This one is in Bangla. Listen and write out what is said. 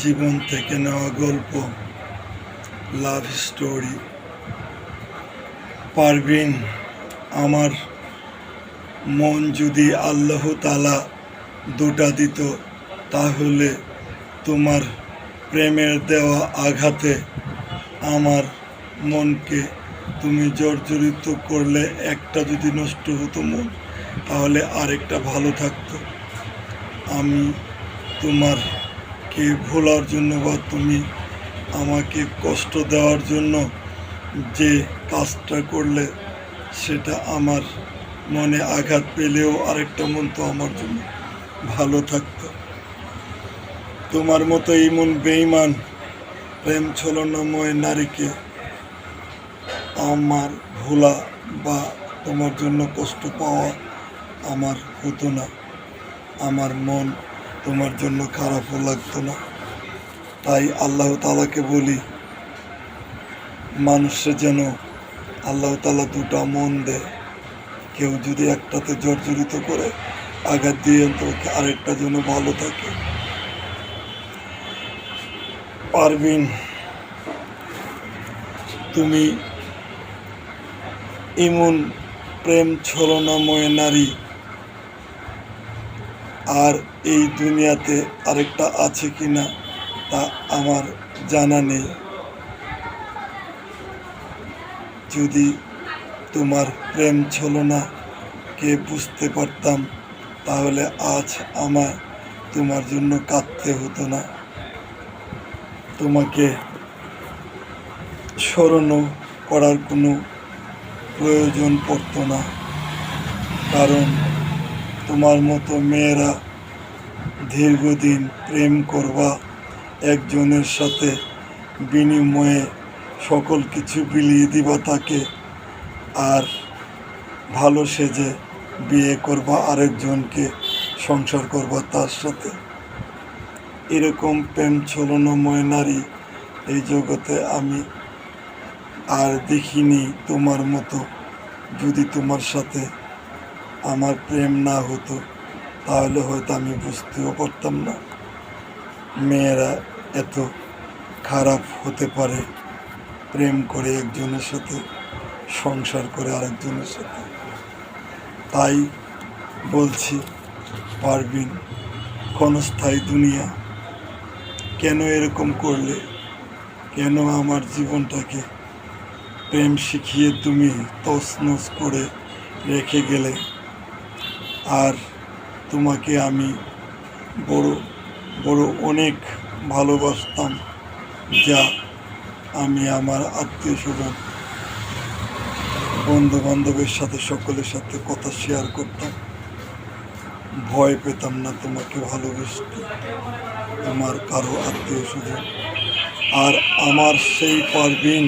জীবন থেকে নেওয়া গল্প, লাভ স্টোরি। পারভিন, আমার মন যদি আল্লাহ তাআলা দুটা দিত, তাহলে তোমার প্রেমের দেওয়া আঘাতে আমার মনকে তুমি জর্জরিত করলে। একটা যদি নষ্ট হতো মন, তাহলে আরেকটা ভালো থাকতো। আমি তোমারকে ভোলার জন্য বা তুমি আমাকে কষ্ট দেওয়ার জন্য যে কাজটা করলে, সেটা আমার মনে আঘাত পেলেও আরেকটা মন তো আমার জন্য ভালো থাকতো। তোমার মতো এমন বেঈমান প্রেম ছলনাময় নারীকে আমার ভোলা বা তোমার জন্য কষ্ট পাওয়া আমার হতো না। আমার মন তোমার জন্য খারাপও লাগতো না। তাই আল্লাহ তাআলাকে বলি, মানুষের যেন আল্লাহ তাআলা দুটা মন দেয়। কেউ যদি একটাতে জর্জরিত করে আঘাত দিয়ে, তো আরেকটা যেন ভালো থাকে। পারভিন, তুমি এমন প্রেম ছলনাময় নারী আর এই দুনিয়াতে আরেকটা আছে কিনা তা আমার জানা নেই। যদি তোমার প্রেম ছলনাকে বুঝতে পারতাম, তাহলে আজ আমার তোমার জন্য কাঁদতে হতো না, তোমাকে স্মরণও করার কোনো প্রয়োজন পড়তো না। কারণ তোমার মতো মেয়েরা দীর্ঘদিন প্রেম করবা একজনের সাথে, বিনিময়ে সকল কিছু বিলিয়ে দিবা তাকে, আর ভালো সেজে বিয়ে করবা আরেকজনকে, সংসার করবা তার সাথে। এরকম প্রেম ছলনাময় নারী এই জগতে আমি আর দেখিনি তোমার মতো। যদি তোমার সাথে আমার প্রেম না হতো, তাহলে হয়তো আমি বুঝতেও পারতাম না মেয়েরা এত খারাপ হতে পারে, প্রেম করে একজনের সাথে, সংসার করে আরেকজনের সাথে। তাই বলছি, পারভিন, ক্ষণস্থায়ী দুনিয়া, কেন এরকম করলে? কেন আমার জীবনটাকে প্রেম শিখিয়ে তুমি তছনছ করে রেখে গেলে? আর তোমাকে আমি বড় বড় অনেক ভালোবাসতাম, যা আমি আমার আত্মীয় স্বজন, বন্ধু বান্ধবের সাথে, সকলের সাথে কথা শেয়ার করতাম। ভয় পেতাম না তোমাকে ভালোবাসতে, তোমার কারো আত্মীয় স্বজন। আর আমার সেই পারভিন